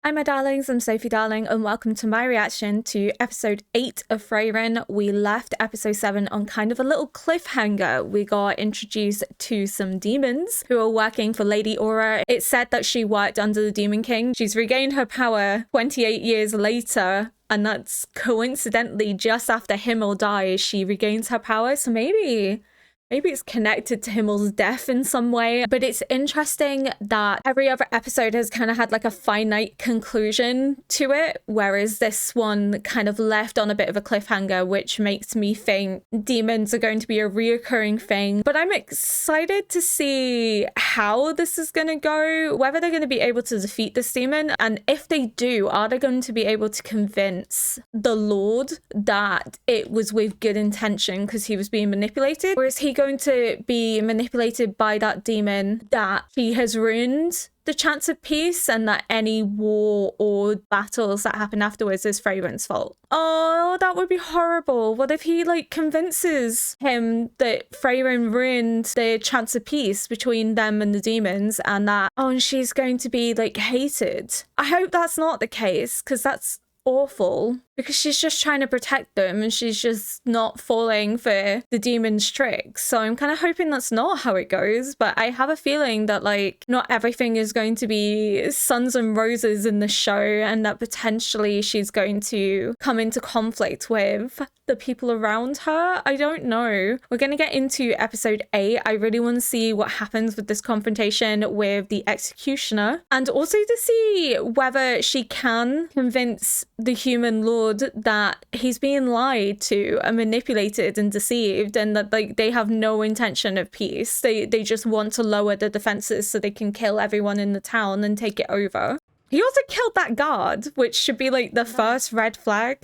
Hi my darlings, I'm Sophie Darling and welcome to my reaction to episode 8 of Frieren. We left episode 7 on kind of a little cliffhanger. We got introduced to some demons who are working for Lady Aura. It's said that she worked under the Demon King. She's regained her power 28 years later, and that's coincidentally just after Himmel dies, she regains her power. So maybe it's connected to Himmel's death in some way. But it's interesting that every other episode has kind of had like a finite conclusion to it, whereas this one kind of left on a bit of a cliffhanger, which makes me think demons are going to be a reoccurring thing. But I'm excited to see how this is going to go, whether they're going to be able to defeat this demon, and if they do, are they going to be able to convince the Lord that it was with good intention because he was being manipulated, or is he going to be manipulated by that demon that he has ruined the chance of peace and that any war or battles that happen afterwards is Frieren's fault? Oh, that would be horrible. What if he like convinces him that Frieren ruined the chance of peace between them and the demons, and that, oh, and she's going to be like hated? I hope that's not the case, because that's awful, because she's just trying to protect them and she's just not falling for the demon's tricks. So I'm kind of hoping that's not how it goes, but I have a feeling that like not everything is going to be suns and roses in the show, and that potentially she's going to come into conflict with the people around her. I don't know. We're going to get into episode 8. I really want to see what happens with this confrontation with the executioner, and also to see whether she can convince the human lord that he's being lied to and manipulated and deceived, and that like they have no intention of peace. They just want to lower the defenses so they can kill everyone in the town and take it over. He also killed that guard, which should be like the first red flag.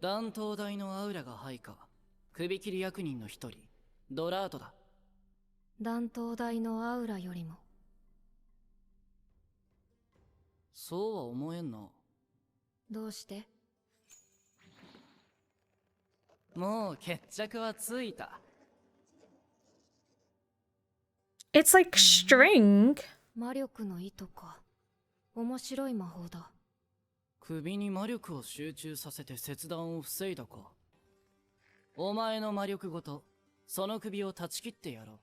断頭台のアウラが配下、首切り役人の一人、ドラートだ。断頭台のアウラよりも。そうは思えんな。どうして？もう決着はついた。It's like string. 魔力の糸か。面白い魔法だ。首に魔力を集中させて切断を防いだか。お前の魔力ごとその首を断ち切ってやろう。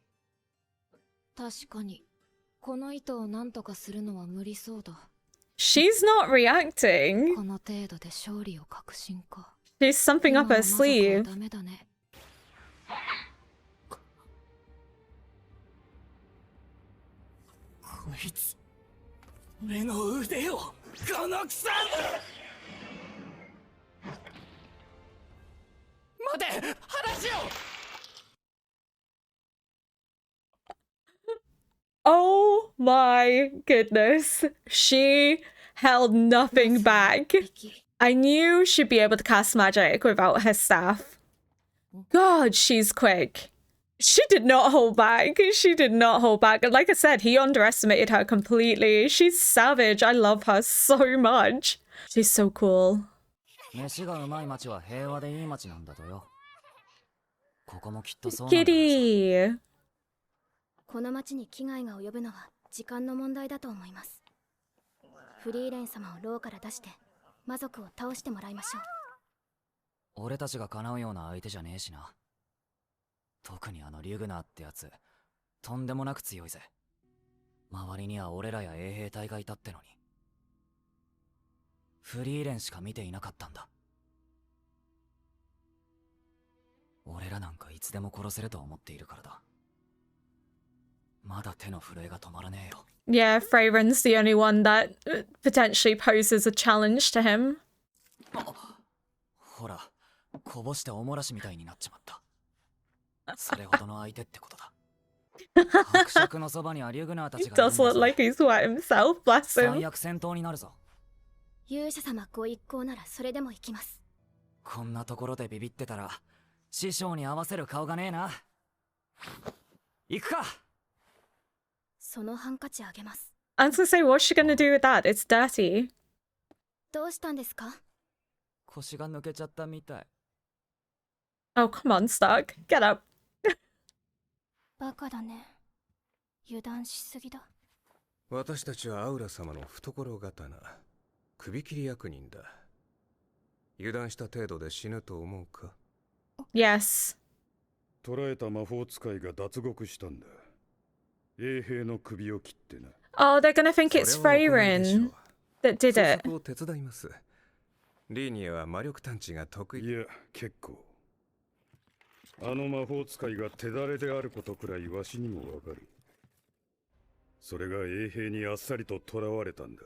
確かに、この糸を何とかするのは無理そうだ。She's not reacting. この程度で勝利を確信か。She's something up her sleeve. ダメだね。こいつ、俺の腕をこの草。待て、話を。Oh my goodness. She held nothing back. I knew she'd be able to cast magic without her staff. God, she's quick. She did not hold back. She did not hold back. Like I said, he underestimated her completely. She's savage. I love her so much. She's so cool. 飯がうまい町は平和でいい町なんだとよ。ここもきっとそうなんだ。 Kitty. この町に危害が及ぶのは時間の問題だと思います。フリーレン様を牢から出して魔族を倒してもらいましょう。俺たちが叶うような相手じゃねえしな。特にあのリュグナーってやつ、とんでもなく強いぜ。周りには俺らや衛兵隊がいたってのに。フリーレンしか見ていなかったんだ。俺らなんかいつでも殺せると思っているからだ。まだ手の震えが止まらねえよ。Yeah, Frieren's the only one that potentially poses a challenge to him. ほら、こぼしておもらしみたいになっちまった。それほどの相手ってことだ。伯爵のそばにはリュグナーたちがいるんだぞ。 Does look like he's wet himself, bless him. 最悪戦闘になるぞ。勇者様ご一行ならそれでも行きます。こんなところでビビってたら師匠に合わせる顔がねえな。行くか。そのハンカチあげます。I was gonna say, what's she gonna do with that? It's dirty. どうしたんですか？腰が抜けちゃったみたい。Oh, come on, Stark. Get up. バカだね。油断しすぎだ。私たちはアウラ様の懐刀、首切り役人だ。油断した程度で死ぬと思うか？ Yes. 捕らえた魔法使いが脱獄したんだ。衛兵の首を切ってな。Oh, they're gonna think it's Frieren that did 捜 it. 索を手伝います。リーニエは魔力探知が得意。いや、結構。あの魔法使いが手だれであることくらいわしにもわかる。それが衛兵にあっさりと囚われたんだ。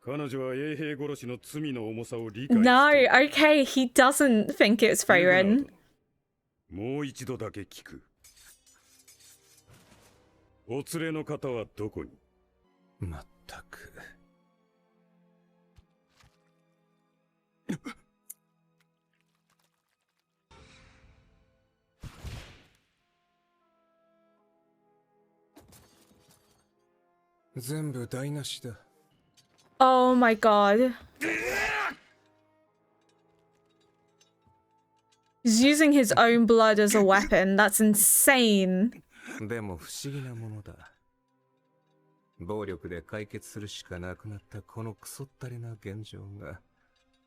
彼女は衛兵殺しの罪の重さを理解して。 No, okay, he doesn't think it's Frieren. もう一度だけ聞く。お連れの方はどこに？まったく。全部台無しだ。Oh my god. He's using his own blood as a weapon. That's insane. でも不思議なものだ。暴力で解決するしかなくなったこのクソったれな現状が、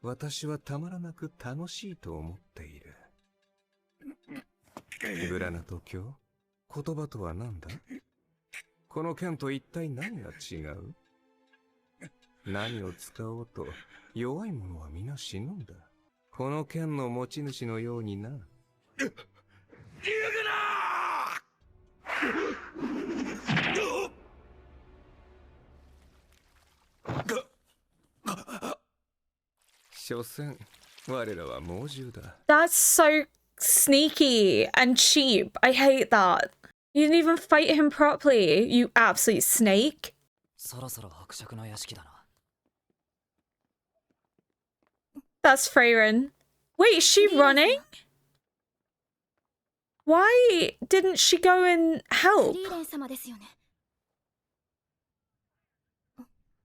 私はたまらなく楽しいと思っている。ブラナと今日、言葉とは何だ？この剣と一体何が違う？何を使おうと弱い者は皆死ぬんだ。この剣の持ち主のようにな。リュグナー！所詮、我らは猛獣だ。That's so sneaky and cheap. I hate that. You didn't even fight him properly, you absolute snake. そろそろ伯爵の屋敷だな。That's Frieren. Wait, is she running? Why didn't she go and help? フリーレン様ですよね。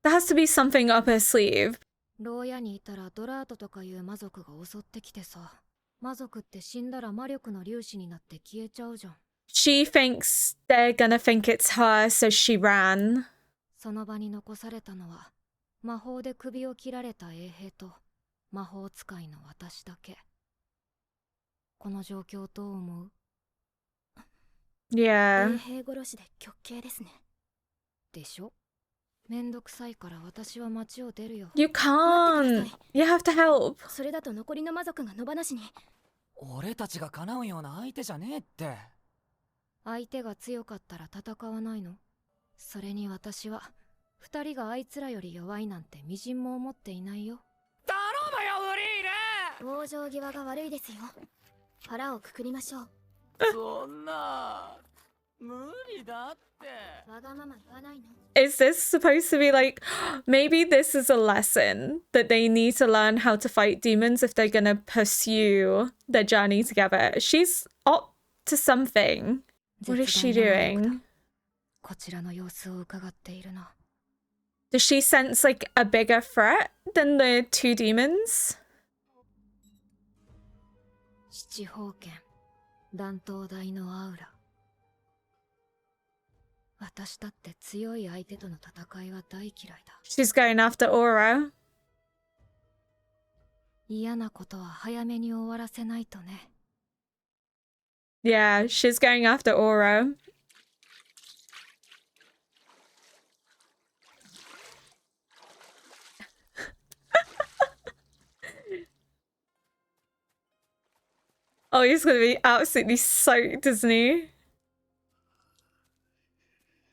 There has to be something up her sleeve. 牢屋にいたらドラートとかいう魔族が襲ってきてさ。魔族って死んだら魔力の粒子になって消えちゃうじゃん。She thinks they're gonna think it's her, so she ran. その場に残されたのは魔法で首を切られた衛兵と魔法使いの私だけ。この状況どう思う？ Yeah. 衛兵殺しで極刑ですね。でしょ？めんどくさいから私は町を出るよ。 You can't. You have to help. それだと残りの魔族が野放しに。俺たちが叶うような相手じゃねえって。相手が強かったら戦わないの？それに私は二人があいつらより弱いなんてみじんも思っていないよ。頼むよフリーレン！往生際が悪いですよ。腹をくくりましょう。そんな無理だって。わがまま言わないの。 Is this supposed to be like, maybe this is a lesson that they need to learn how to fight demons if they're gonna pursue their journey together? She's up to something. What is she doing? こちらの様子を伺っているな。 Does she sense like a bigger threat than the two demons? 七宝剣、断頭台のアウラ。私だって強い相手との戦いは大嫌いだ。She's going after Aura. 嫌なことは早めに終わらせないとね。Yeah, she's going after Aura. Oh, he's gonna be absolutely soaked, isn't he?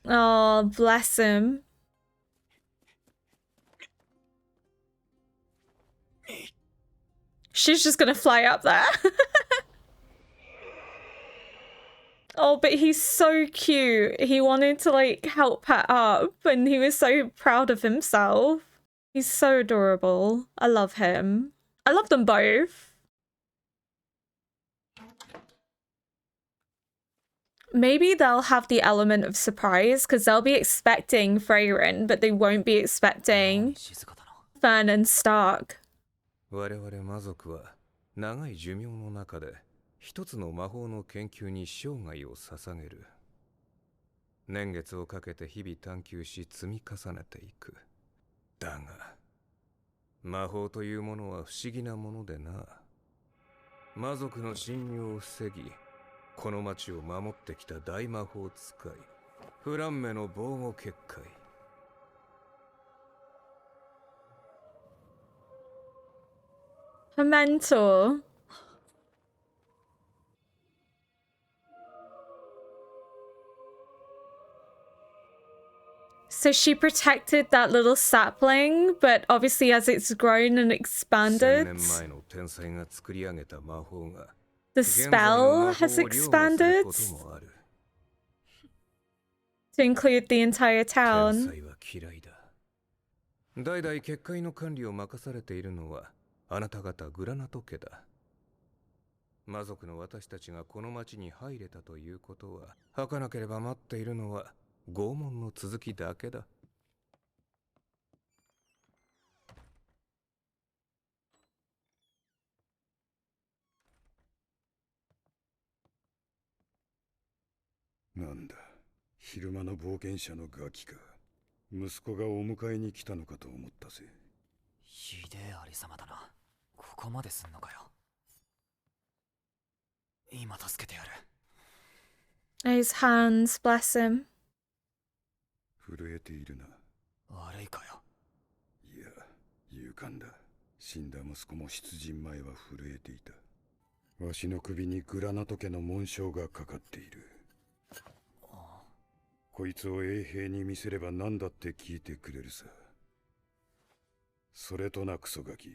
Oh, bless him. She's just gonna fly up there. Oh, but he's so cute. He wanted to like help her up and he was so proud of himself. He's so adorable. I love him. I love them both. Maybe they'll have the element of surprise because they'll be expecting Frieren, but they won't be expecting Fern and Stark. 我々魔族は長い寿命の中で一つの魔法の研究に生涯を捧げる。年月をかけて日々探求し積み重ねていく。だが魔法というものは不思議なものでな。魔族の侵入を防ぎ、この町を守ってきた大魔法使いフランメの防護結界。Her mentor. So she protected that little sapling, but obviously as it's grown and expanded, 1000年前の天才が作り上げた魔法が the spell has expanded to include the entire 天 town. 才は嫌いだ。代々結界の管理を任されているのはあなた方グラナト家だ。魔族の私たちがこの町に入れたということは、儚ければ待っているのは拷問の続きだけだ。なんだ、昼間の冒険者のガキか。息子がお迎えに来たのかと思ったぜ。ひでえありさまだな。ここまですんのかよ。今助けてやる。His hands, bless him. 震えているな。悪いかよ。いや、勇敢だ。死んだ息子も出陣前は震えていた。わしの首にグラナト家の紋章がかかっている。こいつを衛兵に見せれば何だって聞いてくれるさ。それとなクソガキ。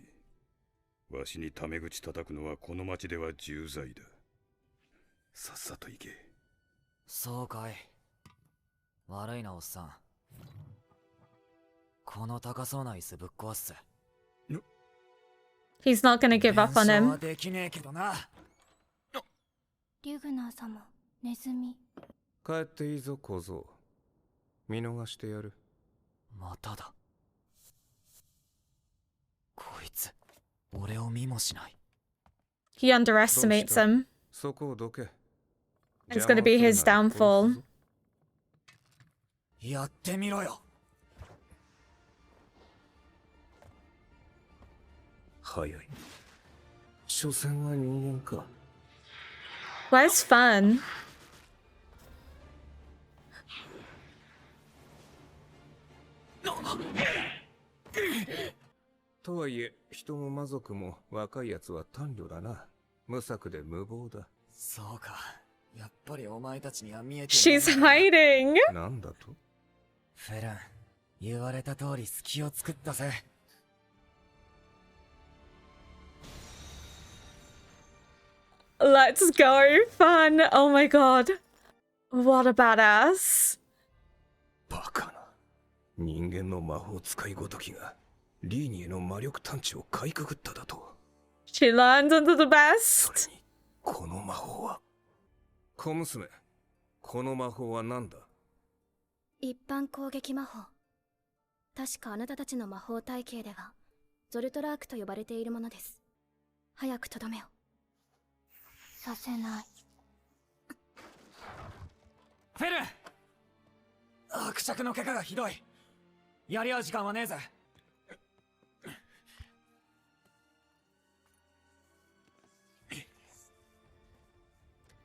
わしにタメ口叩くのはこの町では重罪だ。さっさと行け。そうかい。悪いなおっさん。この高そうな椅子ぶっ壊すぜ。He's not gonna give up on 弁償は him. できねえけどな。リュグナー様、ネズミ。帰っていいぞ小僧。見逃してやる。まただ。こいつ俺を見もしない。 He underestimates him. そこをどけ。 It's gonna be his downfall. やってみろよ。早い。所詮は人間か。 Where's Fern? とはいえ、人も魔族も若いやつは短慮だな。無策で無謀だ。そうか。やっぱりお前たちには見えて She's hiding. なんだと？フェルン、言われた通り隙を作ったぜ。Let's go, Fern. Oh my god. What a badass. バカな。人間の魔法使いごときがリーニエの魔力探知をかいくぐっただと。 She learned under the そ best. れに、この魔法は。小娘、この魔法は何だ？一般攻撃魔法。確かあなたたちの魔法体系ではゾルトラークと呼ばれているものです。早くとどめを。させない。フェルン、伯爵の怪我がひどい。やり合う時間はねえぜ。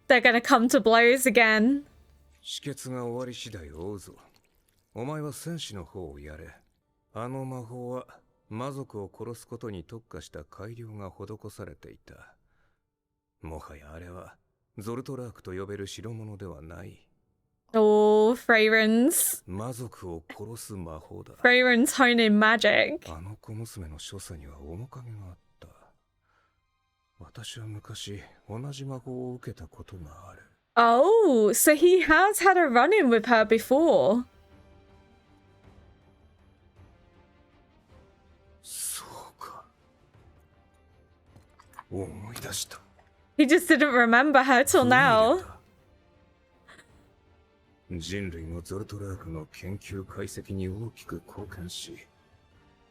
They're gonna come to blows again. 止血が終わり次第追うぞ。お前は戦士の方をやれ。あの魔法は魔族を殺すことに特化した改良が施されていた。もはやあれはゾルトラークと呼べる代物ではない。 Oh, Freyren's. 魔族を殺す魔法だ。 Freyren's honing magic. あの小娘の所作には面影があった。私は昔同じ魔法を受けたことがある。 Oh, so he has had a run-in with her before. そうか。思い出した。 He just didn't remember her till now. 人類のゾルトラークの研究解析に大きく貢献し、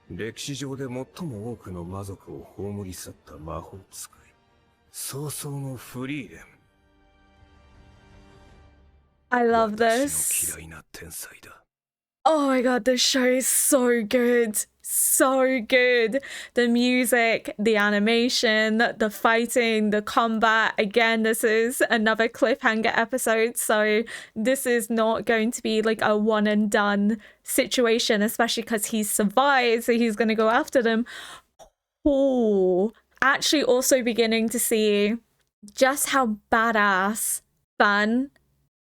歴史上で最も多くの魔族を葬り去った魔法使い、早々のフリーレン。I love this. Oh my god, this show is so good. So good. The music, the animation, the fighting, the combat. Again, this is another cliffhanger episode, so this is not going to be like a one and done situation, especially because he survived, so he's going to go after them. Oh, actually also beginning to see just how badass Fern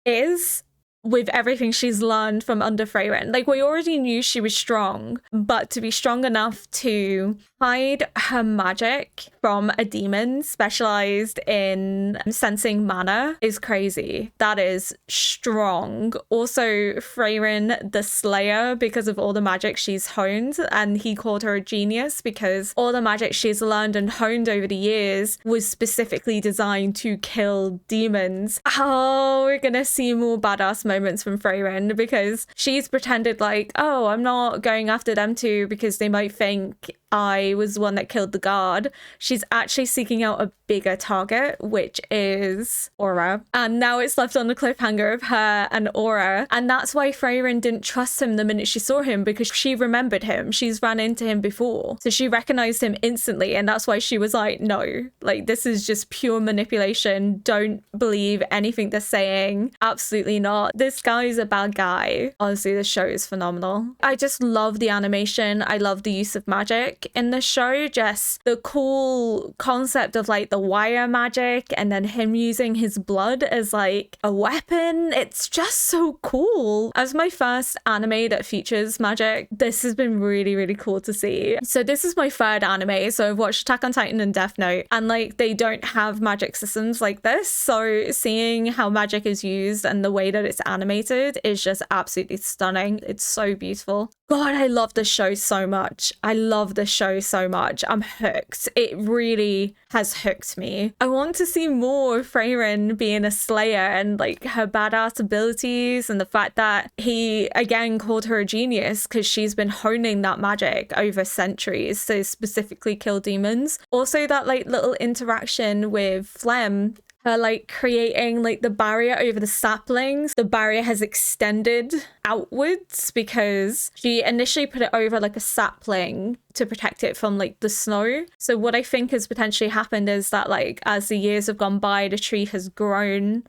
is with everything she's learned from under Frieren. Like, we already knew she was strong, but to be strong enough to hide her magic from a demon specialized in sensing mana is crazy. That is strong. Also, Frieren the Slayer, because of all the magic she's honed, and he called her a genius because all the magic she's learned and honed over the years was specifically designed to kill demons. Oh, we're gonna see more badass moments from Frieren because she's pretended like, oh, I'm not going after them too because they might think I was the one that killed the guard. She's actually seeking out a bigger target, which is Aura. And now it's left on the cliffhanger of her and Aura. And that's why Frieren didn't trust him the minute she saw him, because she remembered him. She's ran into him before. So she recognized him instantly. And that's why she was like, no, like, this is just pure manipulation. Don't believe anything they're saying. Absolutely not. This guy's a bad guy. Honestly, this show is phenomenal. I just love the animation. I love the use of magic in the show. Just the cool concept of like the wire magic and then him using his blood as like a weapon. It's just so cool. As my first anime that features magic, this has been really, really cool to see. So this is my third anime. So I've watched Attack on Titan and Death Note, and like they don't have magic systems like this. So seeing how magic is used and the way that it's animated is just absolutely stunning. It's so beautiful. God, I love this show so much. I love this show so much. I'm hooked. It really has hooked me. I want to see more of Frieren being a slayer and like her badass abilities, and the fact that he again called her a genius because she's been honing that magic over centuries to specifically kill demons. Also that like little interaction with Phlegm, her like creating like the barrier over the saplings. The barrier has extended outwards because she initially put it over like a sapling to protect it from like the snow. So what I think has potentially happened is that like as the years have gone by, the tree has grown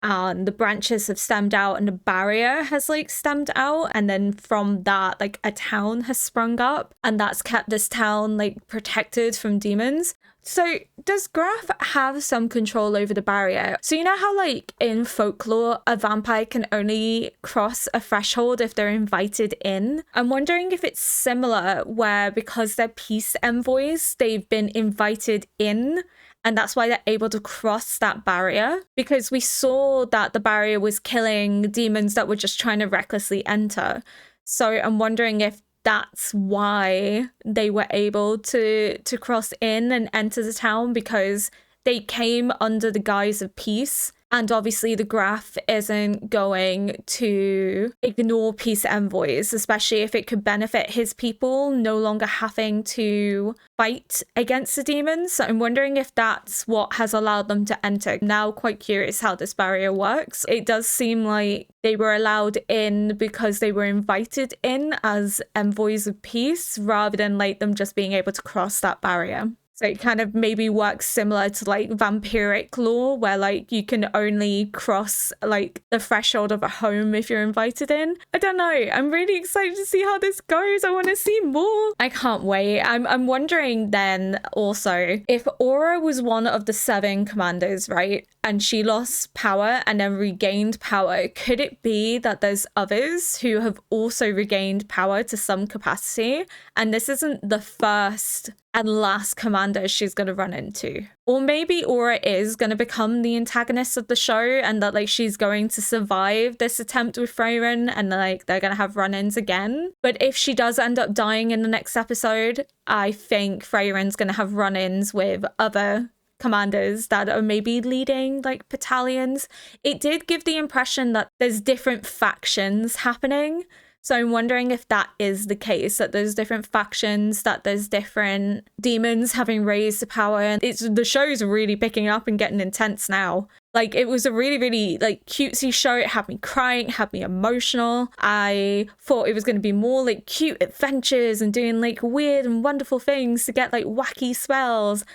and the branches have stemmed out and the barrier has like stemmed out, and then from that like a town has sprung up, and that's kept this town like protected from demons. So does Graf have some control over the barrier? So you know how like in folklore a vampire can only cross a threshold if they're invited in? I'm wondering if it's similar, where because they're peace envoys, they've been invited in, and that's why they're able to cross that barrier. Because we saw that the barrier was killing demons that were just trying to recklessly enter. So I'm wondering if that's why they were able to cross in and enter the town, because they came under the guise of peace. And obviously the Graf isn't going to ignore peace envoys, especially if it could benefit his people no longer having to fight against the demons. So I'm wondering if that's what has allowed them to enter. Now quite curious how this barrier works. It does seem like they were allowed in because they were invited in as envoys of peace, rather than like them just being able to cross that barrier. So it kind of maybe works similar to like vampiric lore, where like you can only cross like the threshold of a home if you're invited in. I don't know. I'm really excited to see how this goes. I want to see more. I can't wait. I'm wondering then also if Aura was one of the 7 commanders, right? And she lost power and then regained power. Could it be that there's others who have also regained power to some capacity? And this isn't the first and last commander she's going to run into. Or maybe Aura is going to become the antagonist of the show, and that like she's going to survive this attempt with Frieren and like they're going to have run-ins again. But if she does end up dying in the next episode, I think Frieren's going to have run-ins with other commanders that are maybe leading like battalions. It did give the impression that there's different factions happening. So I'm wondering if that is the case, that there's different factions, that there's different demons having raised to power. And the show's really picking up and getting intense now. Like, it was a really, really, like, cutesy show. It had me crying, it had me emotional. I thought it was going to be more, like, cute adventures and doing, like, weird and wonderful things to get, like, wacky spells.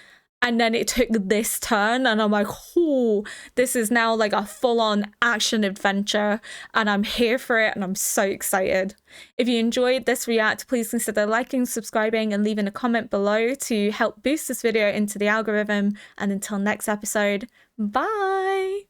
And then it took this turn, and I'm like, oh, this is now like a full-on action adventure, and I'm here for it, and I'm so excited. If you enjoyed this react, please consider liking, subscribing, and leaving a comment below to help boost this video into the algorithm. And until next episode, bye!